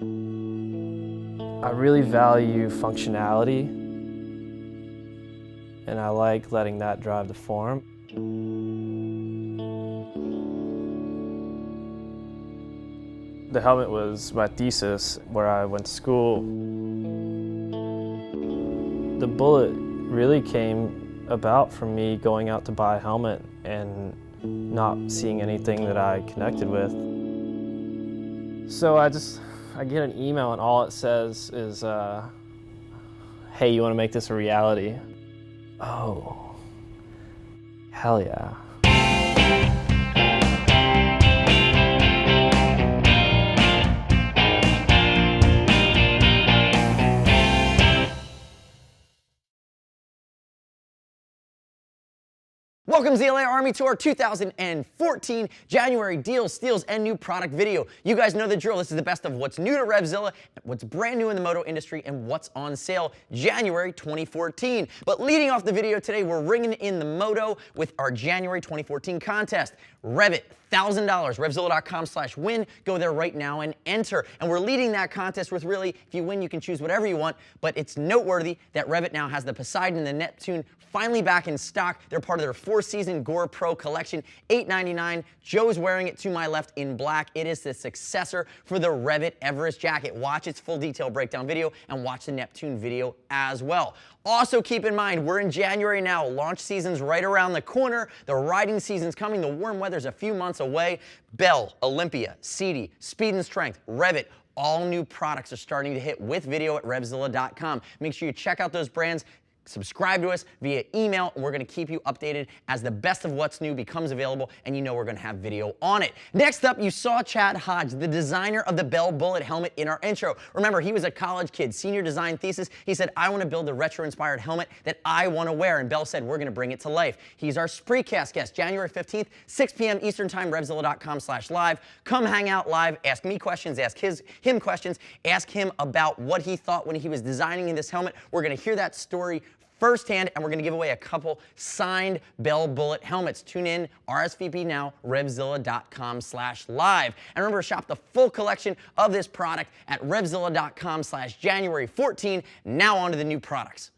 I really value functionality, and I like letting that drive the form. The helmet was my thesis where I went to school. The bullet really came about from me going out to buy a helmet and not seeing anything that I connected with. So I get an email and all it says is, hey, you want to make this a reality? Oh, hell yeah. Welcome ZLA Army to our 2014 January deals, steals, and new product video. You guys know the drill. This is the best of what's new to RevZilla, what's brand new in the moto industry, and what's on sale January 2014. But leading off the video today, we're ringing in the moto with our January 2014 contest. REV'IT, $1,000, RevZilla.com/win. Go there right now and enter. And we're leading that contest with really, if you win, you can choose whatever you want, but it's noteworthy that REV'IT now has the Poseidon and the Neptune finally back in stock. They're part of their 4-season Gore Pro collection, $8.99. Joe's wearing it to my left in black. It is the successor for the REV'IT Everest jacket. Watch its full detail breakdown video and watch the Neptune video as well. Also keep in mind, we're in January now. Launch season's right around the corner. The riding season's coming. The warm weather's a few months away. Bell, Olympia, CD, Speed and Strength, REV'IT, all new products are starting to hit with video at RevZilla.com. Make sure you check out those brands. Subscribe to us via email, and we're going to keep you updated as the best of what's new becomes available, and you know we're going to have video on it. Next up, you saw Chad Hodge, the designer of the Bell Bullet helmet in our intro. Remember, he was a college kid, senior design thesis. He said, I want to build a retro-inspired helmet that I want to wear, and Bell said, we're going to bring it to life. He's our Spreecast guest, January 15th, 6 p.m. Eastern Time, RevZilla.com/live. Come hang out live, ask me questions, ask him questions, ask him about what he thought when he was designing this helmet. We're going to hear that story firsthand, and we're going to give away a couple signed Bell Bullet helmets. Tune in, RSVP now, RevZilla.com/live. And remember to shop the full collection of this product at RevZilla.com/January 14. Now on to the new products.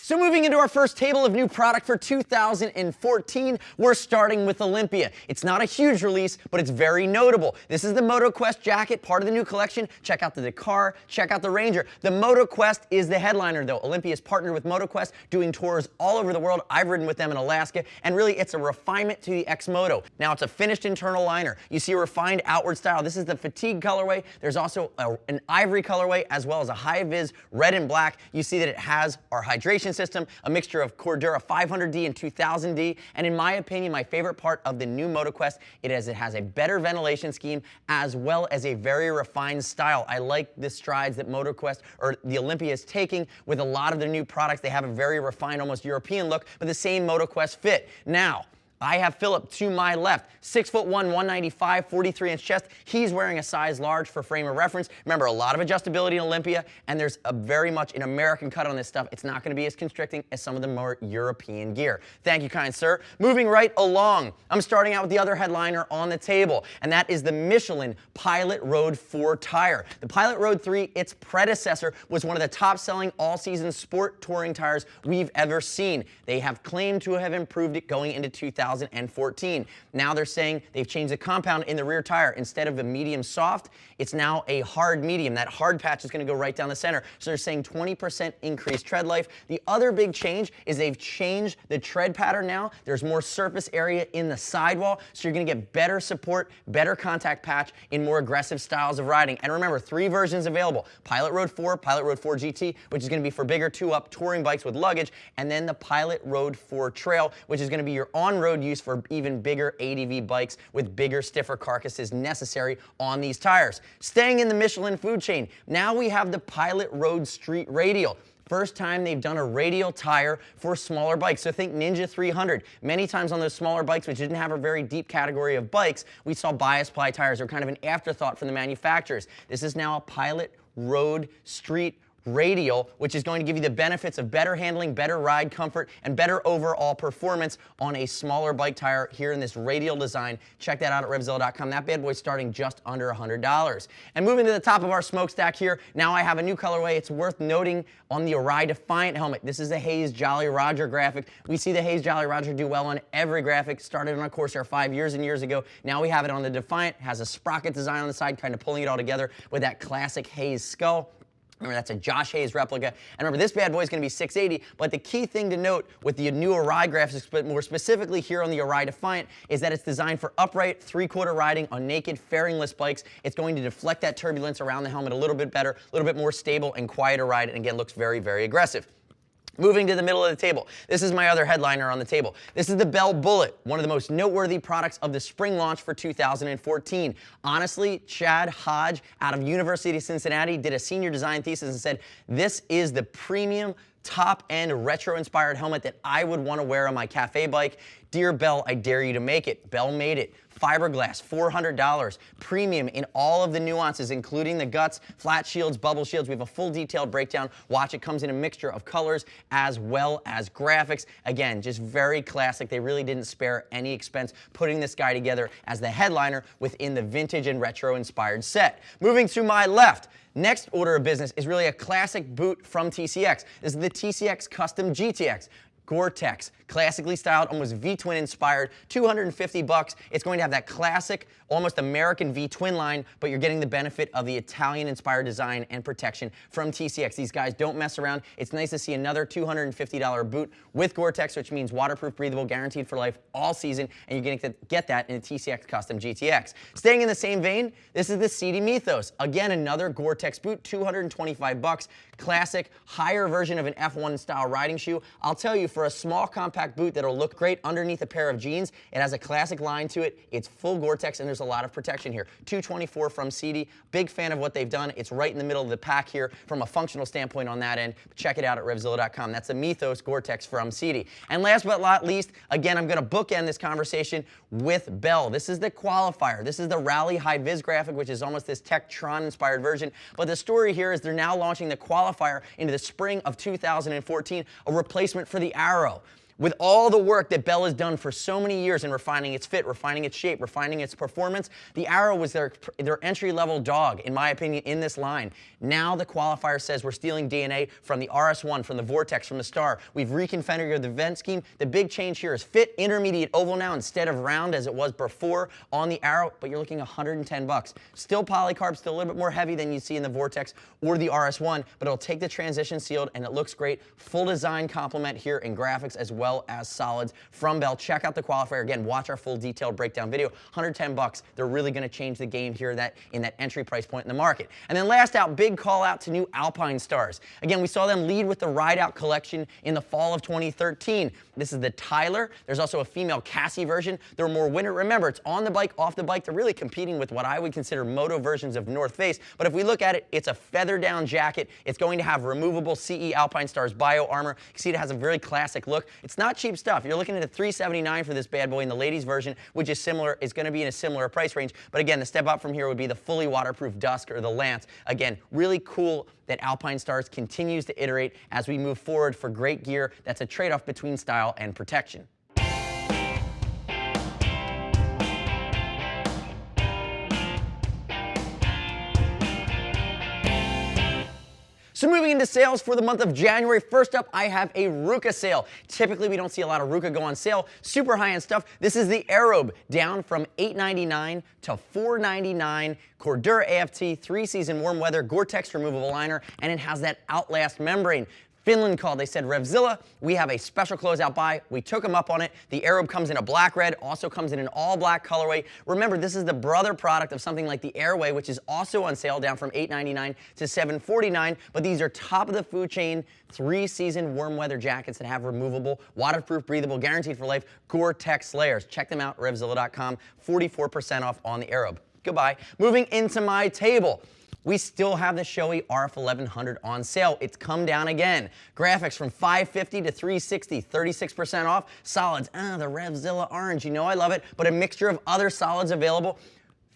So moving into our first table of new product for 2014, we're starting with Olympia. It's not a huge release, but it's very notable. This is the MotoQuest jacket, part of the new collection. Check out the Dakar, check out the Ranger. The MotoQuest is the headliner though. Olympia's partnered with MotoQuest, doing tours all over the world. I've ridden with them in Alaska, and really it's a refinement to the X-Moto. Now it's a finished internal liner. You see a refined outward style. This is the fatigue colorway. There's also an ivory colorway, as well as a high-vis red and black. You see that it has our hydration system, a mixture of Cordura 500D and 2000D, and in my opinion, my favorite part of the new MotoQuest, it has a better ventilation scheme as well as a very refined style. I like the strides that MotoQuest or the Olympia is taking with a lot of their new products. They have a very refined, almost European look, but the same MotoQuest fit. Now, I have Philip to my left, 6'1", 195, 43-inch chest. He's wearing a size large for frame of reference. Remember, a lot of adjustability in Olympia, and there's a very much an American cut on this stuff. It's not going to be as constricting as some of the more European gear. Thank you, kind sir. Moving right along, I'm starting out with the other headliner on the table, and that is the Michelin Pilot Road 4 tire. The Pilot Road 3, its predecessor, was one of the top-selling all-season sport touring tires we've ever seen. They have claimed to have improved it going into 2014. Now they're saying they've changed the compound in the rear tire. Instead of a medium soft, it's now a hard medium. That hard patch is going to go right down the center. So they're saying 20% increased tread life. The other big change is they've changed the tread pattern now. There's more surface area in the sidewall, so you're going to get better support, better contact patch in more aggressive styles of riding. And remember, 3 versions available. Pilot Road 4, Pilot Road 4 GT, which is going to be for bigger 2-up touring bikes with luggage, and then the Pilot Road 4 Trail, which is going to be your on-road use for even bigger ADV bikes with bigger, stiffer carcasses necessary on these tires. Staying in the Michelin food chain, now we have the Pilot Road Street Radial. First time they've done a radial tire for smaller bikes. So think Ninja 300. Many times on those smaller bikes, which didn't have a very deep category of bikes, we saw bias ply tires or kind of an afterthought from the manufacturers. This is now a Pilot Road Street radial, which is going to give you the benefits of better handling, better ride comfort, and better overall performance on a smaller bike tire here in this radial design. Check that out at RevZilla.com. That bad boy's starting just under $100. And moving to the top of our smokestack here, now I have a new colorway. It's worth noting on the Arai Defiant helmet. This is the Hayes Jolly Roger graphic. We see the Hayes Jolly Roger do well on every graphic. Started on a Corsair 5 years and years ago. Now we have it on the Defiant. Has a sprocket design on the side, kind of pulling it all together with that classic Hayes skull. Remember, that's a Josh Hayes replica. And remember, this bad boy is going to be $680, but the key thing to note with the new Arai graphics, but more specifically here on the Arai Defiant, is that it's designed for upright, three-quarter riding on naked, fairingless bikes. It's going to deflect that turbulence around the helmet a little bit better, a little bit more stable and quieter ride, and again, looks very, very aggressive. Moving to the middle of the table, this is my other headliner on the table. This is the Bell Bullet, one of the most noteworthy products of the spring launch for 2014. Honestly, Chad Hodge out of University of Cincinnati did a senior design thesis and said, this is the premium top-end retro-inspired helmet that I would want to wear on my cafe bike. Dear Bell, I dare you to make it. Bell made it. Fiberglass, $400. Premium in all of the nuances, including the guts, flat shields, bubble shields. We have a full detailed breakdown. Watch, it comes in a mixture of colors as well as graphics. Again, just very classic. They really didn't spare any expense putting this guy together as the headliner within the vintage and retro-inspired set. Moving to my left, next order of business is really a classic boot from TCX. This is the TCX Custom GTX. Gore-Tex, classically styled, almost V-twin inspired, $250. It's going to have that classic, almost American V-twin line, but you're getting the benefit of the Italian-inspired design and protection from TCX. These guys don't mess around. It's nice to see another $250 boot with Gore-Tex, which means waterproof, breathable, guaranteed for life all season, and you're going to get that in a TCX Custom GTX. Staying in the same vein, this is the CD Mythos. Again, another Gore-Tex boot, $225. Classic, higher version of an F1 style riding shoe. I'll tell you, for a small compact boot that'll look great underneath a pair of jeans, it has a classic line to it. It's full Gore-Tex and there's a lot of protection here. $224 from CD. Big fan of what they've done. It's right in the middle of the pack here from a functional standpoint on that end. Check it out at RevZilla.com. That's the Mythos Gore-Tex from CD. And last but not least, again, I'm going to bookend this conversation with Bell. This is the Qualifier. This is the Rally High Vis graphic, which is almost this Tektron inspired version. But the story here is they're now launching the Qualifier into the spring of 2014, a replacement for the Arrow. With all the work that Bell has done for so many years in refining its fit, refining its shape, refining its performance, the Arrow was their entry-level dog, in my opinion, in this line. Now the Qualifier says we're stealing DNA from the RS1, from the Vortex, from the Star. We've reconfigured the vent scheme. The big change here is fit, intermediate oval now instead of round as it was before on the Arrow, but you're looking $110. Still polycarb, still a little bit more heavy than you see in the Vortex or the RS1, but it'll take the transition sealed and it looks great. Full design complement here in graphics as well as solids from Bell. Check out the Qualifier. Again, watch our full detailed breakdown video. $110. They're really going to change the game here in that entry price point in the market. And then last out, big call out to new Alpine Stars. Again, we saw them lead with the Ride Out collection in the fall of 2013. This is the Tyler. There's also a female Cassie version. They're more winter. Remember, it's on the bike, off the bike. They're really competing with what I would consider moto versions of North Face. But if we look at it, it's a feather down jacket. It's going to have removable CE Alpine Stars bio armor. You see it has a very classic look. It's not cheap stuff. You're looking at a $379 for this bad boy in the ladies version, which is similar. It's going to be in a similar price range. But again, the step up from here would be the fully waterproof Dusk or the Lance. Again, really cool that Alpine Stars continues to iterate as we move forward for great gear that's a trade-off between style and protection. So moving into sales for the month of January, first up, I have a Ruka sale. Typically, we don't see a lot of Ruka go on sale. Super high-end stuff. This is the Aerobe, down from $899 to $499. Cordura AFT, 3-season warm weather, Gore-Tex removable liner, and it has that Outlast membrane. Finland called. They said, RevZilla, we have a special closeout buy. We took them up on it. The Aerobe comes in a black red, also comes in an all black colorway. Remember, this is the brother product of something like the Airway, which is also on sale, down from $899 to $749. But these are top of the food chain, 3-season warm weather jackets that have removable, waterproof, breathable, guaranteed for life, Gore-Tex layers. Check them out, RevZilla.com. 44% off on the Aerobe. Goodbye. Moving into my table. We still have the Shoei RF1100 on sale. It's come down again. Graphics from $550 to $360, 36% off. Solids, the RevZilla orange, you know I love it, but a mixture of other solids available.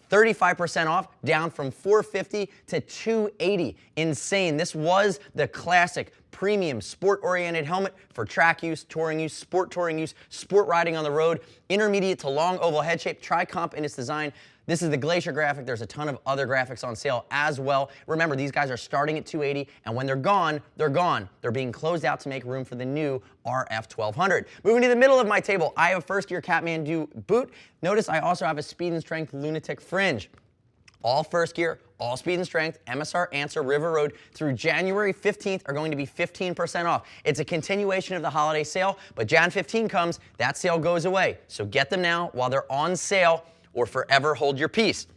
35% off, down from $450 to $280. Insane. This was the classic premium sport-oriented helmet for track use, touring use, sport touring use, sport riding on the road, intermediate to long oval head shape, tri-comp in its design. This is the Glacier graphic. There's a ton of other graphics on sale as well. Remember, these guys are starting at $280, and when they're gone, they're gone. They're being closed out to make room for the new RF1200. Moving to the middle of my table, I have a first gear Kathmandu boot. Notice I also have a Speed and Strength Lunatic fringe. All first gear, all speed and strength, MSR Answer River Road through January 15th are going to be 15% off. It's a continuation of the holiday sale, but Jan 15 comes, that sale goes away. So get them now while they're on sale, or forever hold your peace.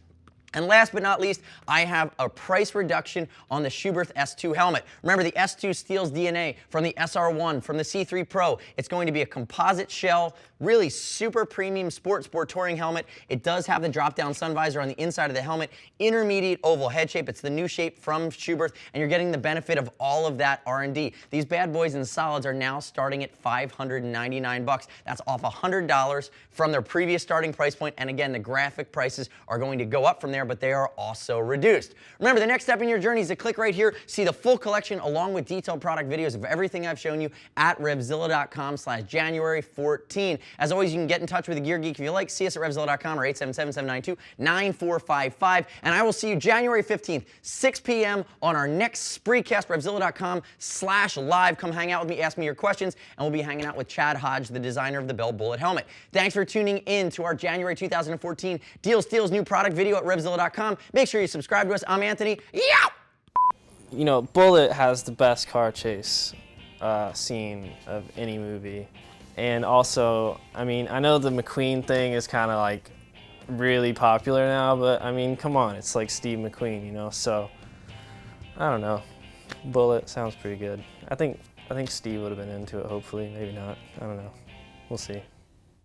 And last but not least, I have a price reduction on the Schuberth S2 helmet. Remember, the S2 steals DNA from the SR1, from the C3 Pro. It's going to be a composite shell, really super premium sport touring helmet. It does have the drop-down sun visor on the inside of the helmet, intermediate oval head shape. It's the new shape from Schuberth, and you're getting the benefit of all of that R&D. These bad boys in solids are now starting at $599. That's off $100 from their previous starting price point, and again, the graphic prices are going to go up from there, but they are also reduced. Remember, the next step in your journey is to click right here, see the full collection along with detailed product videos of everything I've shown you at RevZilla.com/January14. As always, you can get in touch with the Gear Geek if you like. See us at RevZilla.com or 877-792-9455. And I will see you January 15th, 6 p.m. on our next Spreecast, RevZilla.com/live. Come hang out with me, ask me your questions, and we'll be hanging out with Chad Hodge, the designer of the Bell Bullet helmet. Thanks for tuning in to our January 2014 Deals Steals new product video at RevZilla.com. Make sure you subscribe to us. I'm Anthony. Yow! You know, Bullet has the best car chase scene of any movie. And also, I mean, I know the McQueen thing is kind of like really popular now, but I mean, come on, it's like Steve McQueen, you know? So, I don't know. Bullet sounds pretty good. I think Steve would have been into it, hopefully. Maybe not. I don't know. We'll see.